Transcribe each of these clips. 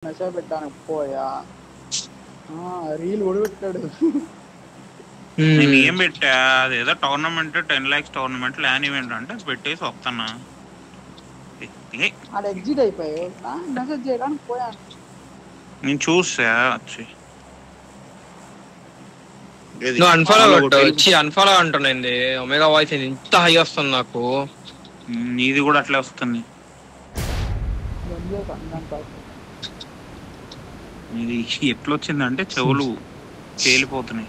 Message పెట్టాను పోయా reel ఒడిపెట్టాడు. నేను ఏం పెట్టా అదేదో tournament 10 lakhs tournament LAN event అంటే పెట్టేసి వస్తానా అది ఎగ్జిట్ అయిపోయాయి మెసేజ్ చేయడానికి పోయాను. నేను చూసా వచ్చి నువ్వు అన్ఫాలో వచ్చి అన్ఫాలో అంటున్నాయింది. ఒమేగా వాయిస్ ఇంత హై వస్తుంది నాకు. నీది కూడా అట్లే వస్తుంది. ఇది ఎట్లొచ్చిందంటే చెవులు పేలిపోతున్నాయి.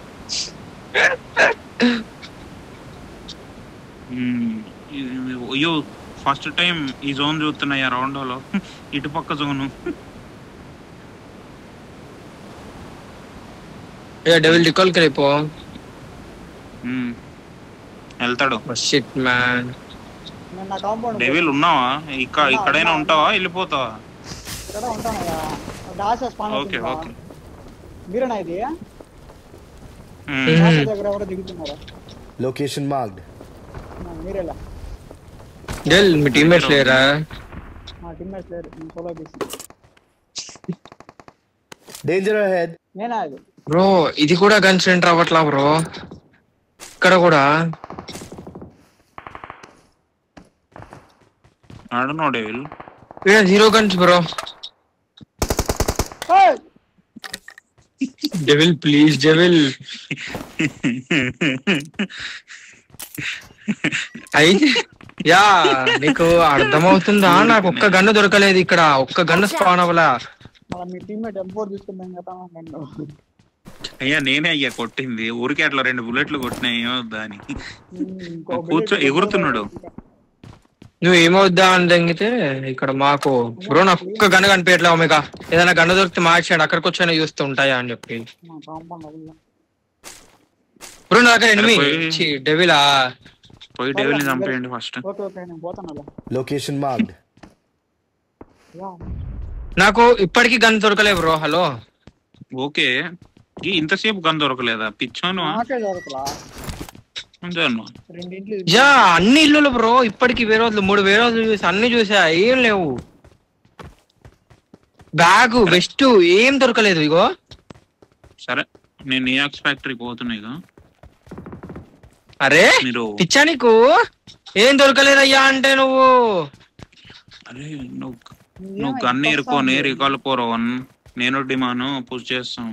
అయ్యో ఫస్ట్ టైం ఈ జోన్ చూస్తున్నాయి రౌండ్ లో ఇటుపక్క జోను. డెవిల్ రికాల్ కరిపో వెళ్తాడు. షిట్ మ్యాన్ డెవిల్ ఉన్నావా? ఇక్కడైనా ఉంటావా వెళ్ళిపోతావా? ఇక్కడ ఉంటానయ్యా. డాష్ స్పాన్ ఓకే ఓకే మీరేనా ఇది దగ్గర ఎవరో దిగుతున్నారా? Location marked. మీరేలా డెల్ మీ టీమ్మేట్స్ లేరా? మా టీమ్మేట్స్ లేరు. నేను సోలో తీసి డేంజర్ అహెడ్. నేనా అది బ్రో ఇది కూడా గన్స్ ఎంటర్ అవ్వట్లా బ్రో. ఇక్కడ కూడా ఆడనో devil zero guns bro. Devil please devil. అయితే యా నీకు అర్థమవుతుందా? నాకు ఒక్క గన్ను దొరకలేదు ఇక్కడ. ఒక్క గన్ను స్పాన్ అవ్వలా. మీ టీమ్మేట్ M4 తీసుకుందాం కదా నన్ను. అయ్యా నేనే అయ్యా కొట్టింది. ఊరికే అట్లా 2 బుల్లెట్లు కొట్టినాయో దానికి కూర్చో ఎగురుతున్నాడు. నువ్వు ఏమవుద్దా అని తగ్గితే ఇక్కడ మాకు బ్రో నాకు ఒక్క గన్ను కనిపించట్లే. ఒమేగా ఏదైనా గన్ను దొరికితే మార్చాడు అక్కడికి వచ్చాను చూస్తూ ఉంటాయా అని చెప్పి. బ్రో నా దగ్గర ఎనిమి డెవిలా పోయి డెవిల్ ని చంపేయండి ఫస్ట్. ఓకే ఓకే నేను పోతాను. Location marked. నాకు ఇప్పటికీ గన్ దొరకలే బ్రో. హలో ఓకే ఇంతసేపు గన్ దొరకలేదా? పిచ్చాను యా అన్ని ఇల్లులు బ్రో. ఇప్పటికి వేరే రోజులు 3 వేరే రోజులు చూసి అన్ని చూసా ఏం లేవు. బ్యాగ్ వెస్ట్ ఏం దొరకలేదు. ఇగో సరే నేను నియాక్స్ ఫ్యాక్టరీకి పోతున్నా. అరే పిచ్చా నీకు ఏం దొరకలేదయ్యా అంటే నువ్వు అరే నువ్వు గన్ ఏరుకోని రికాల్ కోరవన్ నేను డిమాను పుష్ చేస్తాం.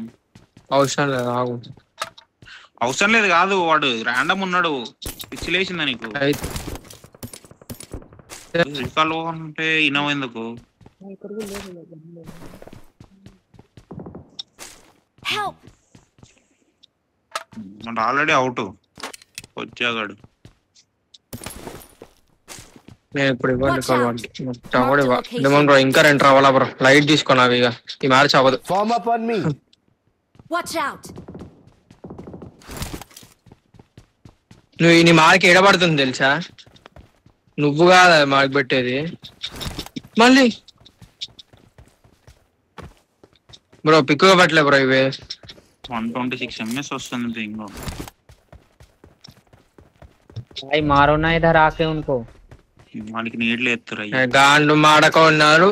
అవసరం లేదు ఆగు. అవసరం లేదు కాదు వాడు ర్యాండమ్ ఉన్నాడు. పిచ్చి లేచిందా నీకు? రికాల్ అంటే ఇనవ ఎందుకు? ఆల్రెడీ అవుట్ వచ్చాగాడు. నేను ఇప్పుడు ఇవ్వండి బ్రో. ఇంకా 2 రావాలా బ్రో. లైట్ తీసుకున్నావు ఇక ఈ మ్యాచ్ అవ్వదు. నువ్వు నీ మార్క్ ఎడబడుతుంది తెలుసా? నువ్వు కాదా మార్క్ పెట్టేది మళ్ళీ బ్రో. పిక్కుగా పట్టలే బ్రో. ఇవి 126 MS వస్తుంది. ఇంకో भाई मारो ना इधर आके उनको. వాళ్ళకి నీళ్ళు ఎత్తురు గాండు మాడక ఉన్నారు.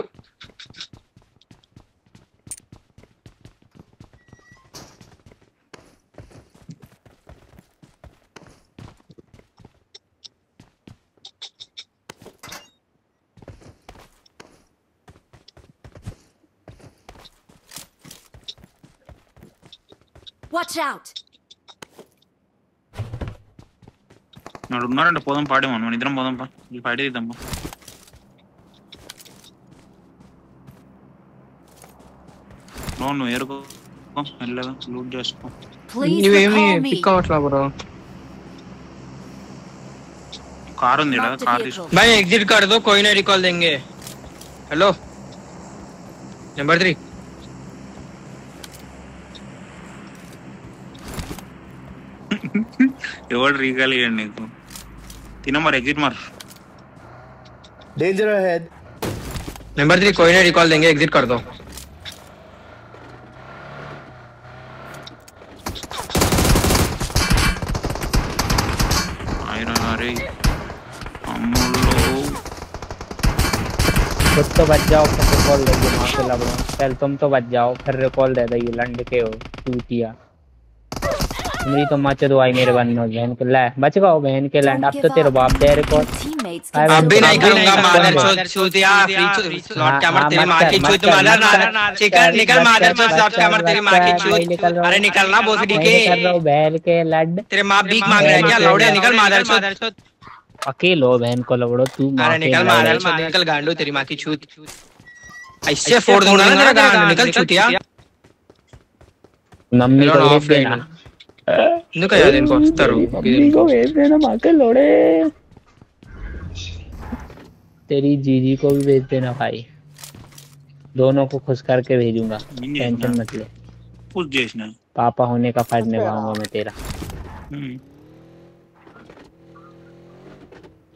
Watch out. నాడు ఉన్నారంటే పోదాం పాడేమో. మన ఇద్దరం పోదాం పా. ఈ పాడే ఇద్దాం. నువ్వు ఏరుకో వెళ్ళగా లూట్ చేసుకో. నువ్వేమి పిక్ అవ్వట్లా బ్రో. కార్ ఉంది కార్ తీసుకో. भाई एग्जिट कर दो कोई नहीं रिकॉल देंगे. हेलो नंबर 3 ఎవడు రీకాల్ ఇవ్వండి నీకు? తిన మరి ఎగ్జిట్ మార్. Danger ahead. नंबर 3 कोई नहीं रिकॉल देंगे एग्जिट कर दो. అరే అమ్ముళ్ళు खुद तो बच जाओ फिर रिकॉल दे दो मां के लबड़ो पहले तुम तो बच जाओ फिर रिकॉल दे दो ये लंड के हो चूतिया मेरी तो मच दो आई मेरे बन्नो बहन के ले बच गओ बहन के लैंड अब तो तेरे बाप दे रिकॉल अब भी नहीं करूंगा मादर चूतिया फ्री स्लॉट कैमर तेरी मां की चूत मादर चिकन निकल मादर चूत स्लॉट कैमर तेरी मां की चूत अरे निकलना भोसड़ी के कर रहा हूं बहन के लड तेरे मां भीख मांग रहा है क्या लौड़े निकल मादर चूत अकेलो बहन को लवड़ो तू अरे निकल मादर चूत निकल गांडू तेरी मां की चूत ऐसे फोड़ दूंगा ना तेरा गांडू निकल चूतिया मम्मी को भेज देना निकल यार इनको तरू मम्मी को भेज देना मां के लोड़े तेरी जीजी को भी भेज देना भाई दोनों को खुश करके भेजूंगा टेंशन मत ले कुछ చేసిన पापा होने का फर्ज निभाऊंगा मैं तेरा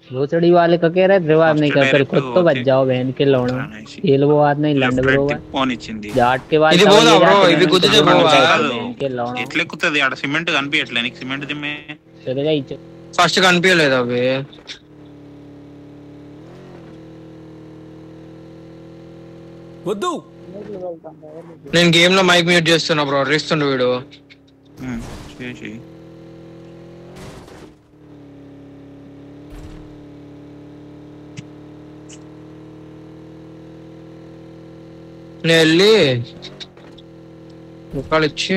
भोसड़ी वाले का कह रहे रिवाज नहीं कर फिर खुद तो बच जाओ बहन के लौड़ो खेल वो बात नहीं लंड बरोबर ఫోన్ ఇచ్చింది जाट के बाद ఇది పోదా బ్రో ఇవి గుద్దుతే పోవా बहन के लौड़ो ఎట్లా ఎక్కుతది ఆడ సిమెంట్ కనిపించట్లే నీకు సిమెంట్ దిమ్మే चलेगा ही ఫస్ట్ కనిపించలేదు అవి వద్దు నేను గేమ్ లో మైక్ మ్యూట్ చేస్తున్నా బ్రో రేస్తుండు వీడు చేసి నేను వెళ్ళి రూపాయలు ఇచ్చి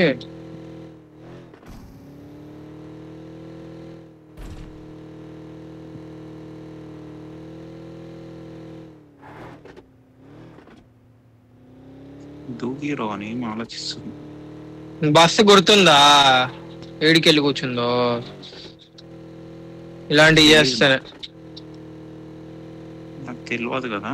దూకిరో అని ఆలోచిస్తుంది బస్సు గుర్తుందా ఏడికెళ్ళి కూర్చుందో ఇలాంటివి చేస్తాను నాకు తెలియదు కదా